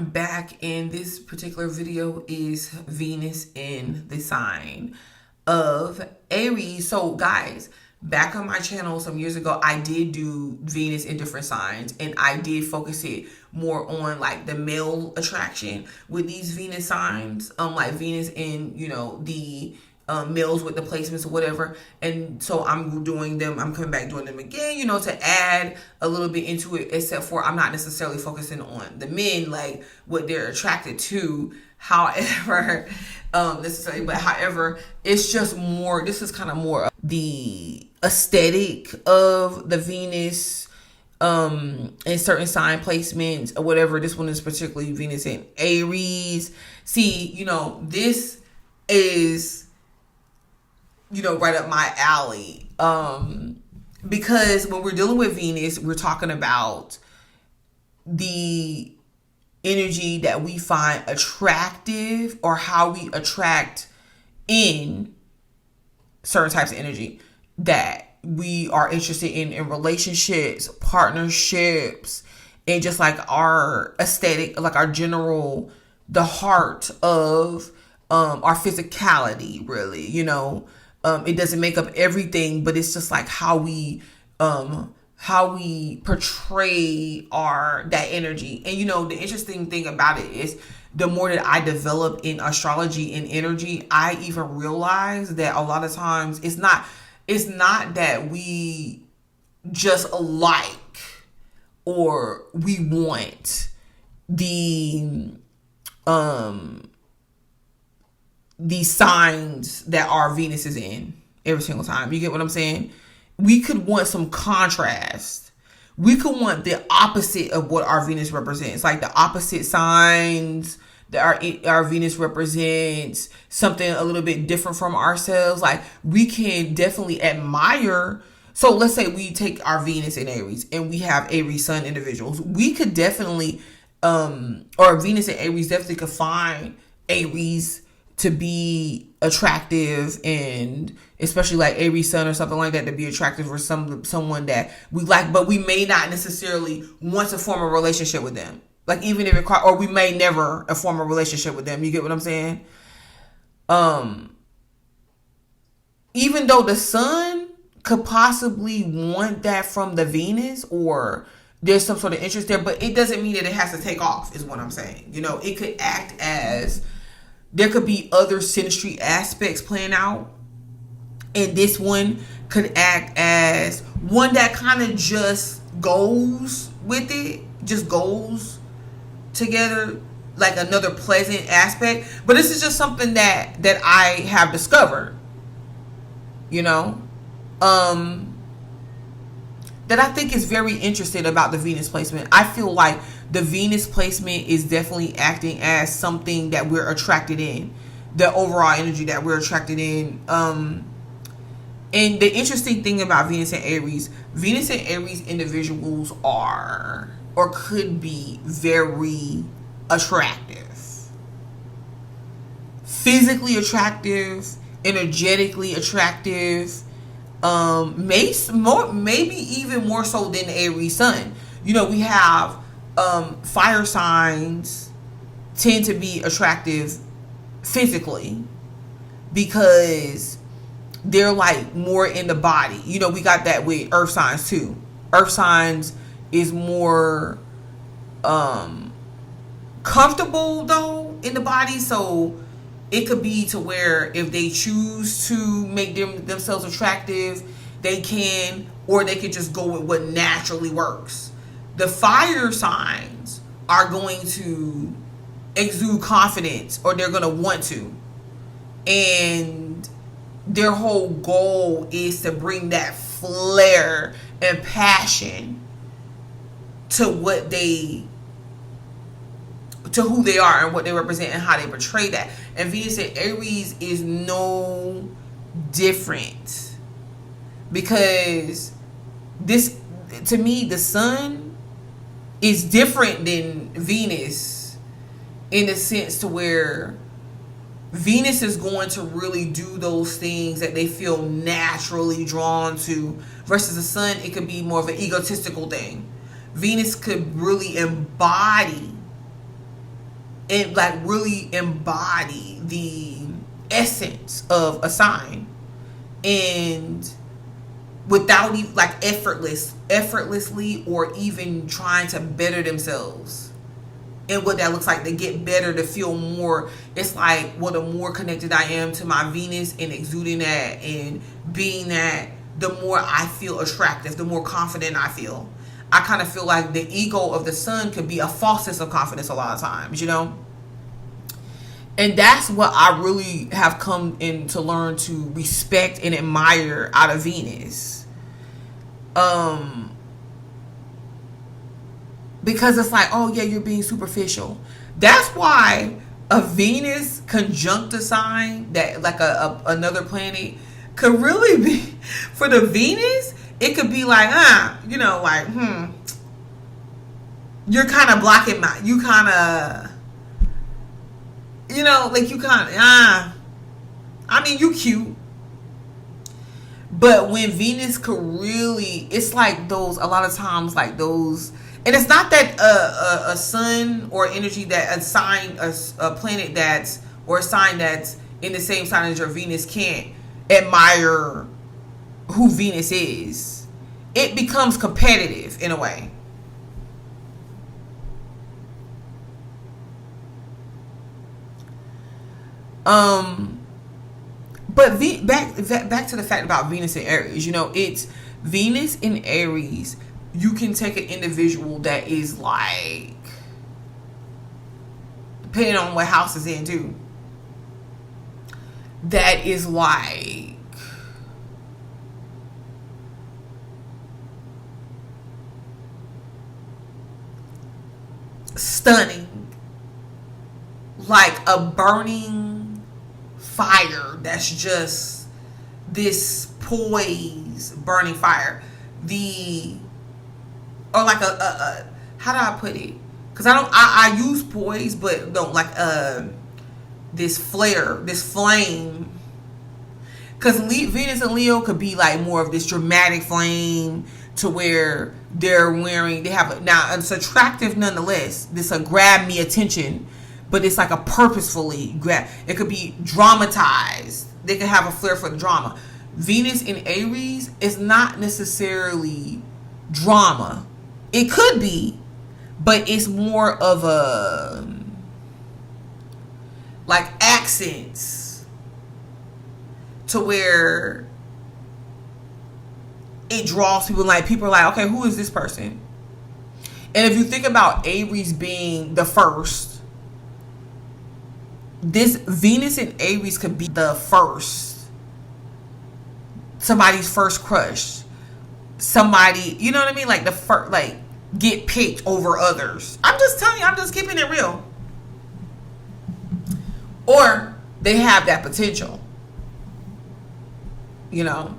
back, and this particular video is Venus in the sign of Aries. So guys, back on my channel some years ago, I did do Venus in different signs, and I did focus it more on like the male attraction with these Venus signs, like Venus in, the males with the placements or whatever. And so I'm coming back doing them again, to add a little bit into it, except for I'm not necessarily focusing on the men, like what they're attracted to. However, it's just more, this is kind of more the aesthetic of the Venus in certain sign placements or whatever. This one is particularly Venus in Aries. See, this is right up my alley. Because when we're dealing with Venus, we're talking about the energy that we find attractive, or how we attract in certain types of energy that we are interested in relationships, partnerships, and just like our aesthetic, like our general, the heart of our physicality, really, it doesn't make up everything, but it's just like how we portray that energy. And the interesting thing about it is, the more that I develop in astrology and energy, I even realize that a lot of times it's not that we just like, or we want the signs that our Venus is in every single time. You get what I'm saying? We could want some contrast. We could want the opposite of what our Venus represents, like the opposite signs that our Venus represents, something a little bit different from ourselves. Like, we can definitely admire. So let's say we take our Venus in Aries and we have Aries sun individuals. We could definitely, or Venus in Aries definitely could find Aries to be attractive, and especially like Aries sun or something like that, to be attractive for someone that we like, but we may not necessarily want to form a relationship with them. Like, even if or we may never form a relationship with them. You get what I'm saying? Even though the sun could possibly want that from the Venus, or there's some sort of interest there, but it doesn't mean that it has to take off, is what I'm saying. It could act as, there could be other synastry aspects playing out, and this one could act as one that kind of just goes with it, just goes together, like another pleasant aspect. But this is just something that I have discovered, that I think is very interesting about the Venus placement. I feel like the Venus placement is definitely acting as something that we're attracted in, the overall energy that we're attracted in. And the interesting thing about Venus and Aries individuals are, or could be, very attractive. Physically attractive, energetically attractive, maybe even more so than the Aries sun. We have fire signs tend to be attractive physically because they're like more in the body. We got that with earth signs too. Earth signs is more comfortable though in the body, so it could be to where if they choose to make themselves attractive, they can, or they could just go with what naturally works. The fire signs are going to exude confidence, or they're going to want to. And their whole goal is to bring that flair and passion to who they are and what they represent and how they portray that. And Venus in Aries is no different, because this, to me, the sun is different than Venus in the sense to where Venus is going to really do those things that they feel naturally drawn to, versus the sun, it could be more of an egotistical thing. Venus could really embody and like really embody the essence of a sign, and without even like effortlessly, or even trying to better themselves. And what that looks like, to get better, to feel more. It's like, well, the more connected I am to my Venus and exuding that and being that, the more I feel attractive, the more confident I feel. I kind of feel like the ego of the sun could be a false sense of confidence a lot of times, you know? And that's what I really have come in to learn to respect and admire out of Venus. Because it's like, oh yeah, you're being superficial. That's why a Venus conjunct a sign, that like another planet, could really be, for the Venus, it could be like, you know, like, you're kind of blocking my, you kind of, you know, like you kind of, I mean, you cute. But when Venus could really, it's like those, a lot of times, like those, and it's not that a sun or energy that a sign, a planet that's, or a sign that's in the same sign as your Venus can't admire who Venus is. It becomes competitive in a way. But back to the fact about Venus and Aries. You know, it's Venus in Aries. You can take an individual that is like, depending on what house is in too, that is like stunning, like a burning fire that's just this poise, burning fire. Or like a how do I put it? Because I use poise, but don't like this flare, this flame. Because Venus and Leo could be like more of this dramatic flame, to where they have now it's attractive nonetheless. This a grab me attention, but it's like a purposefully grab. It could be dramatized. They could have a flair for the drama. Venus in Aries is not necessarily drama. It could be, but it's more of a like accents, to where it draws people. Like people are like, okay, who is this person? And if you think about Aries being the first, this Venus in Aries could be the first, somebody's first crush, somebody, you know what I mean, like the first, like get picked over others. I'm just telling you, I'm just keeping it real. Or they have that potential. You know,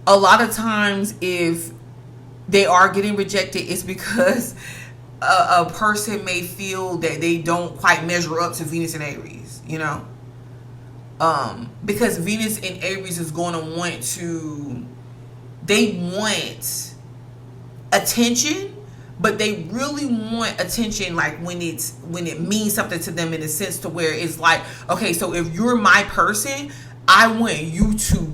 a lot of times if they are getting rejected, it's because a person may feel that they don't quite measure up to Venus and Aries, you know. Because Venus in Aries is going to want to, they want attention, but they really want attention like when it means something to them, in a sense to where it's like, okay, so if you're my person, I want you to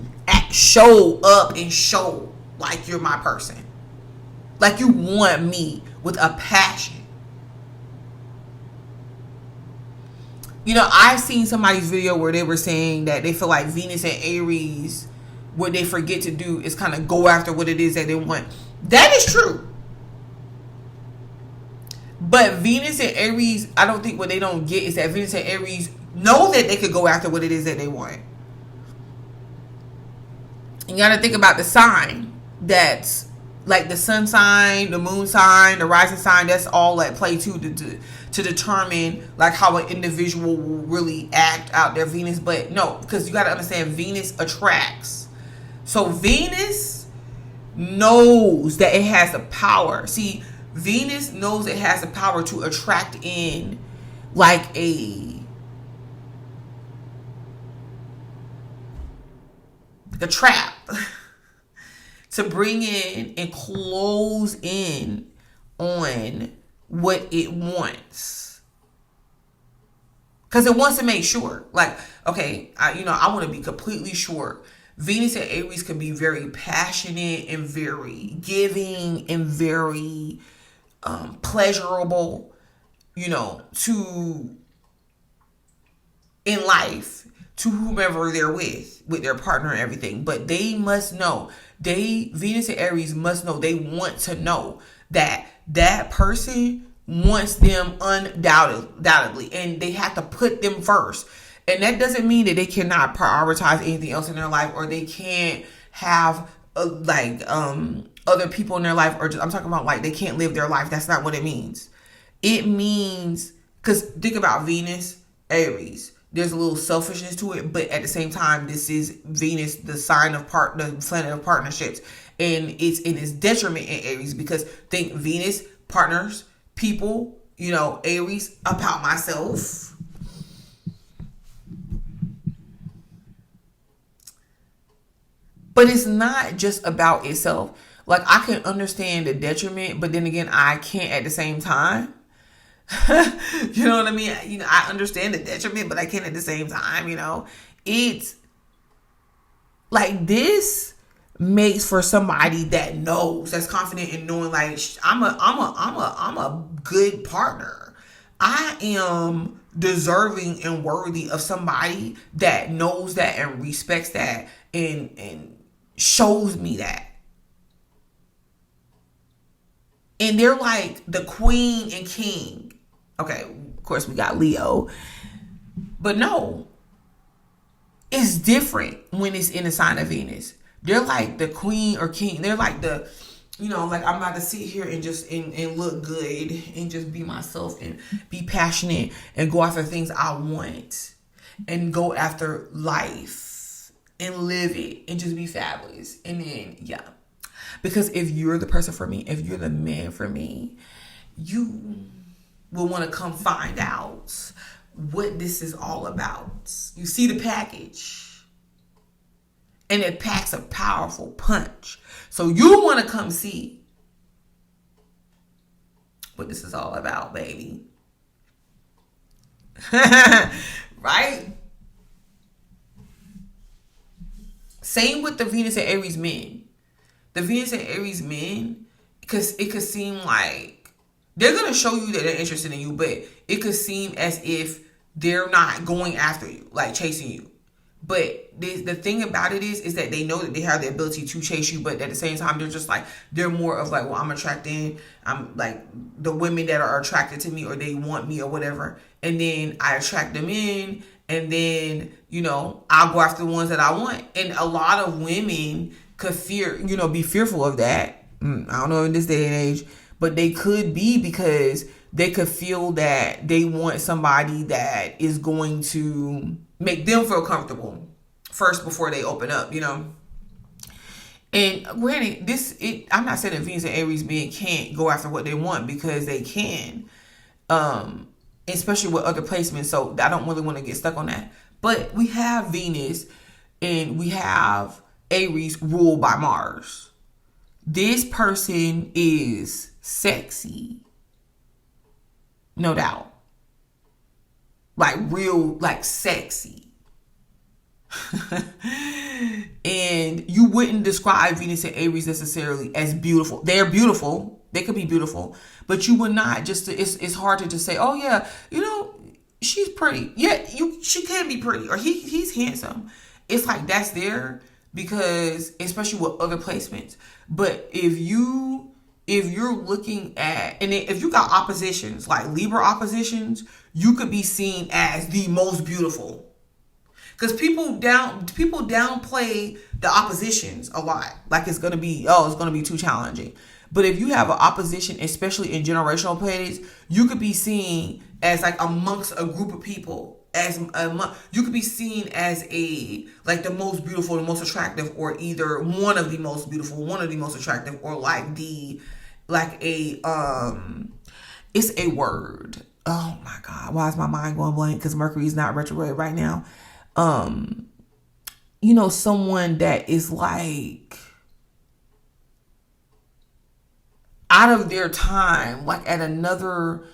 show up and show like you're my person, like you want me with a passion. You know, I've seen somebody's video where they were saying that they feel like Venus and Aries, what they forget to do is kind of go after what it is that they want. That is true. But Venus and Aries, I don't think what they don't get is that Venus and Aries know that they could go after what it is that they want. You got to think about the sign. That's like the sun sign, the moon sign, the rising sign. That's all at play too, to determine like how an individual will really act out their Venus. But no, because you got to understand, Venus attracts. So Venus knows that it has the power. See, Venus knows it has the power to attract in like a trap, to bring in and close in on what it wants. because it wants to make sure. Like, okay, I want to be completely sure. Venus and Aries can be very passionate and very giving and very pleasurable, to in life to whomever they're with their partner and everything. But they must know, Venus and Aries must know, they want to know that that person wants them undoubtedly, and they have to put them first. And that doesn't mean that they cannot prioritize anything else in their life, or they can't have other people in their life, or just, I'm talking about like they can't live their life. That's not what it means. It means, because think about Venus, Aries. There's a little selfishness to it, but at the same time, this is Venus, the the planet of partnerships, and it's in its detriment in Aries, because think Venus, partners, people, Aries, about myself. But it's not just about itself. Like, I can understand the detriment, but then again, I can't at the same time. You know what I mean? I understand the detriment, but I can't at the same time. It's like, this makes for somebody that knows, that's confident in knowing, like, I'm a good partner. I am deserving and worthy of somebody that knows that and respects that and shows me that. And they're like the queen and king. Okay, of course we got Leo. But no, it's different when it's in the sign of Venus. They're like the queen or king. They're like the, like, I'm about to sit here and just and look good and just be myself and be passionate and go after things I want and go after life and live it and just be fabulous. And then, yeah. Because if you're the person for me, if you're the man for me, you will want to come find out what this is all about. You see the package, and it packs a powerful punch. So you want to come see what this is all about, baby. Right? Same with the Venus and Aries men. The Venus and Aries men, because it could seem like they're going to show you that they're interested in you, but it could seem as if they're not going after you, like chasing you. But the thing about it is that they know that they have the ability to chase you, but at the same time, they're just like, they're more of like, well, I'm attracting, I'm like the women that are attracted to me, or they want me or whatever. And then I attract them in, and then, I'll go after the ones that I want. And a lot of women could be fearful of that. I don't know in this day and age, but they could be, because they could feel that they want somebody that is going to make them feel comfortable first before they open up, And granted, I'm not saying that Venus and Aries men can't go after what they want, because they can, especially with other placements. So I don't really want to get stuck on that. But we have Venus and we have Aries ruled by Mars. This person is sexy, no doubt. Like real, like sexy. And you wouldn't describe Venus and Aries necessarily as beautiful. They're beautiful. They could be beautiful, but you would not it's hard to just say, oh yeah, she's pretty. Yeah, she can be pretty, or he's handsome. It's like that's there because, especially with other placements. But if you're looking at, and if you got oppositions, like Libra oppositions, you could be seen as the most beautiful. Because people downplay the oppositions a lot. Like it's gonna be too challenging. But if you have an opposition, especially in generational planets, you could be seen as like amongst a group of people. You could be seen as the most beautiful, the most attractive, or either one of the most beautiful, one of the most attractive, or it's a word. Oh my God, why is my mind going blank? Because Mercury is not retrograde right now. Someone that is like out of their time, like at another,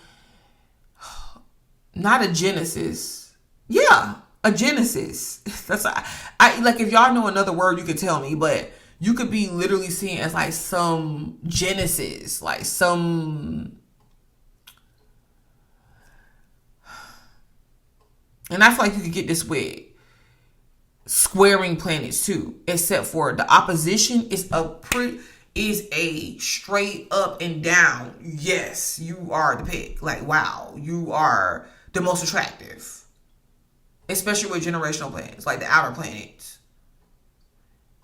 not a Genesis, Yeah, a genesis. That's I like, if y'all know another word, you could tell me, but you could be literally seen as like some genesis, like some. And I feel like you could get this with squaring planets too, except for the opposition is a straight up and down. Yes, you are the pick. Like, wow, you are the most attractive, especially with generational planets, like the outer planets.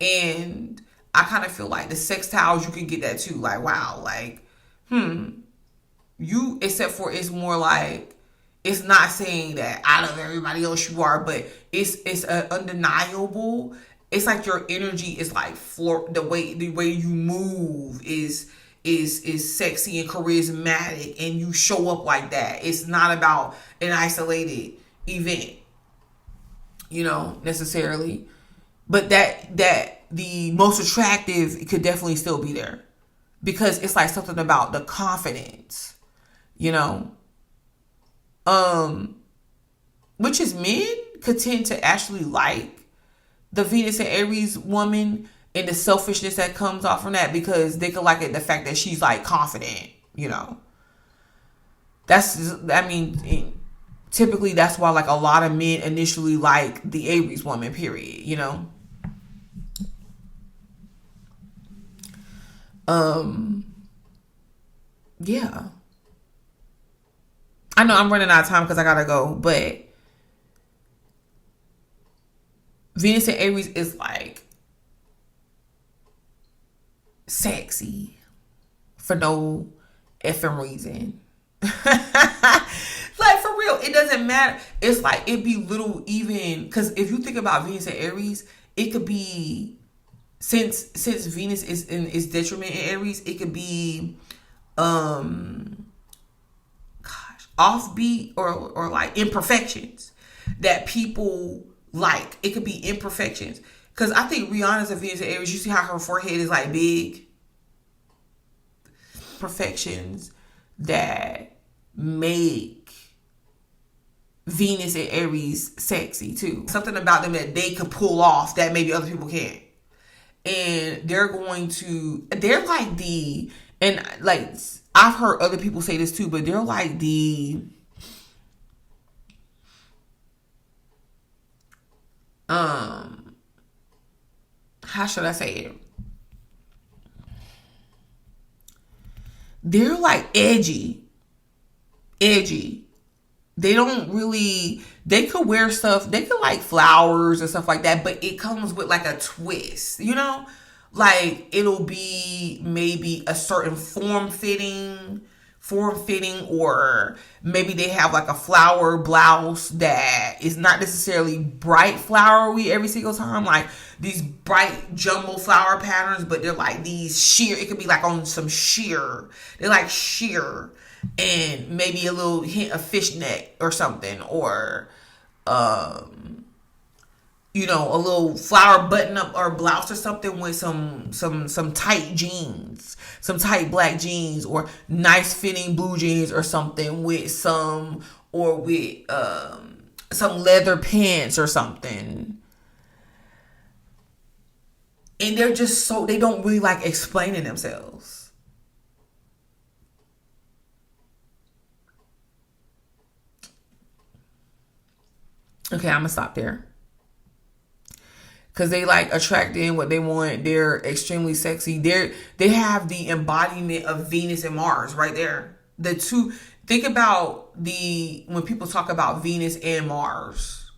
And I kind of feel like the sextiles, you can get that too. Like, wow, like, you, except for it's more like, it's not saying that out of everybody else you are, but it's undeniable. It's like your energy is like the way you move is sexy and charismatic, and you show up like that. It's not about an isolated event, necessarily. But that the most attractive could definitely still be there, because it's like something about the confidence, which is men could tend to actually like the Venus and Aries woman, and the selfishness that comes off from that, because they could like it, the fact that she's like confident, typically that's why like a lot of men initially like the Aries woman, period, yeah. I know I'm running out of time because I gotta go, but Venus and Aries is like sexy for no effing reason. Like, for real, it doesn't matter. It's like, it be little, even because if you think about Venus and Aries, it could be, since Venus is detriment in Aries, it could be offbeat or like imperfections that people like. It could be imperfections, because I think Rihanna's a Venus and Aries. You see how her forehead is like big? Perfections that make Venus and Aries sexy too. Something about them that they could pull off that maybe other people can't. And they're like and like, I've heard other people say this too, but they're like how should I say it? They're like edgy. They don't really, they could wear stuff, they could like flowers and stuff like that, but it comes with like a twist, like it'll be maybe a certain form fitting, or maybe they have like a flower blouse that is not necessarily bright flowery every single time, like these bright jumbo flower patterns, but they're like these sheer, it could be like on some sheer, they're like sheer, and maybe a little hint of fishnet or something, or a little flower button up or blouse or something with some tight jeans, some tight black jeans, or nice fitting blue jeans or something with some leather pants or something. And they're just they don't really like explaining themselves. Okay, I'm gonna stop there. Because they like attract in what they want. They're extremely sexy. They have the embodiment of Venus and Mars right there. The two, think about when people talk about Venus and Mars.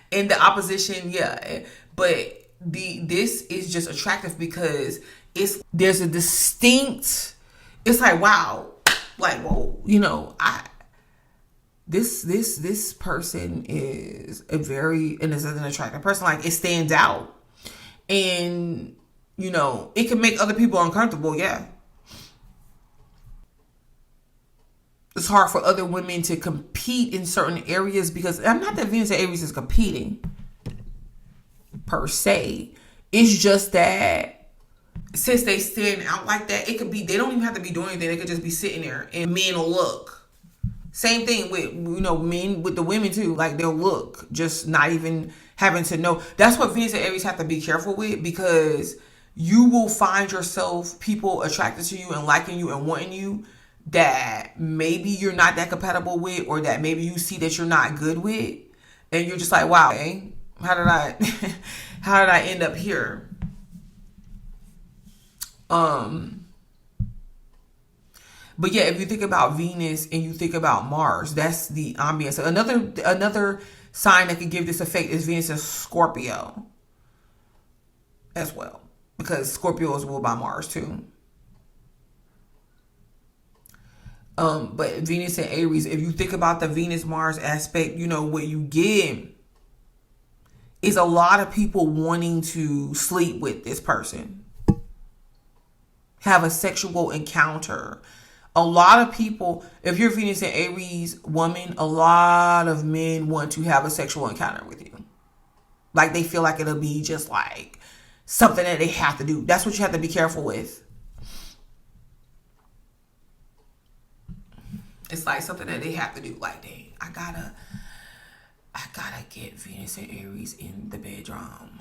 In the opposition, yeah. But this is just attractive because there's a distinct, it's like, wow, like, whoa, this person is is an attractive person. Like, it stands out, and it can make other people uncomfortable. Yeah, it's hard for other women to compete in certain areas, because I'm not that Venus and Aries is competing per se. It's just that since they stand out like that, it could be, they don't even have to be doing anything. They could just be sitting there and men will look. Same thing with, men with the women too. Like, they'll look, just not even having to know. That's what Venus and Aries have to be careful with, because you will find yourself people attracted to you and liking you and wanting you that maybe you're not that compatible with, or that maybe you see that you're not good with, and you're just like, wow, okay, how did I how did I end up here? But yeah, if you think about Venus and you think about Mars, that's the ambience. Another sign that could give this effect is Venus and Scorpio as well, because Scorpio is ruled by Mars too. But Venus and Aries, if you think about the Venus Mars aspect, what you get is a lot of people wanting to sleep with this person, have a sexual encounter. A lot of people, if you're Venus and Aries woman, a lot of men want to have a sexual encounter with you. Like, they feel like it'll be just like something that they have to do. That's what you have to be careful with. It's like something that they have to do. Like, dang, I gotta get Venus and Aries in the bedroom.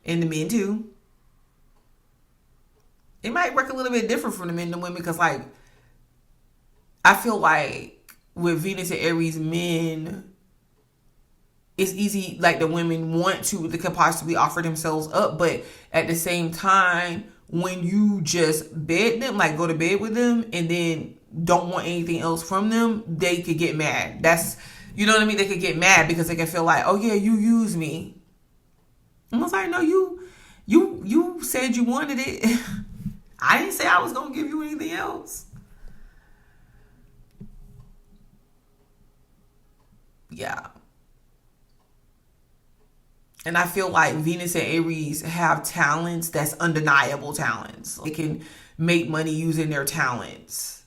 And the men too. It might work a little bit different from the men and women, because, like, I feel like with Venus and Aries men, it's easy, like, the women they could possibly offer themselves up, but at the same time, when you just bed them, like, go to bed with them, and then don't want anything else from them, they could get mad. You know what I mean? They could get mad because they can feel like, oh yeah, you used me. And I was like, no, you said you wanted it. I didn't say I was going to give you anything else. Yeah. And I feel like Venus and Aries have talents that's undeniable talents. They can make money using their talents.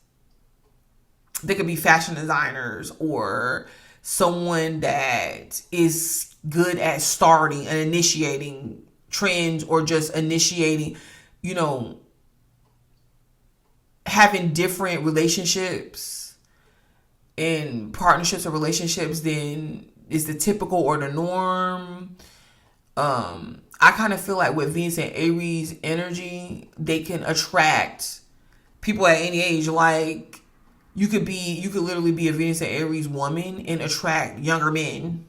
They could be fashion designers, or someone that is good at starting and initiating trends, or just initiating, having different relationships and partnerships or relationships than is the typical or the norm. I kind of feel like with Venus and Aries energy, they can attract people at any age. Like, you could literally be a Venus and Aries woman and attract younger men,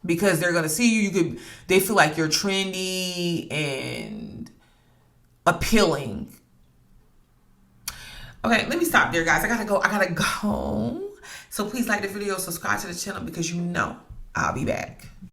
because they're gonna see you. They feel like you're trendy and appealing. Okay, let me stop there, guys. I gotta go. So please like the video, subscribe to the channel, because I'll be back.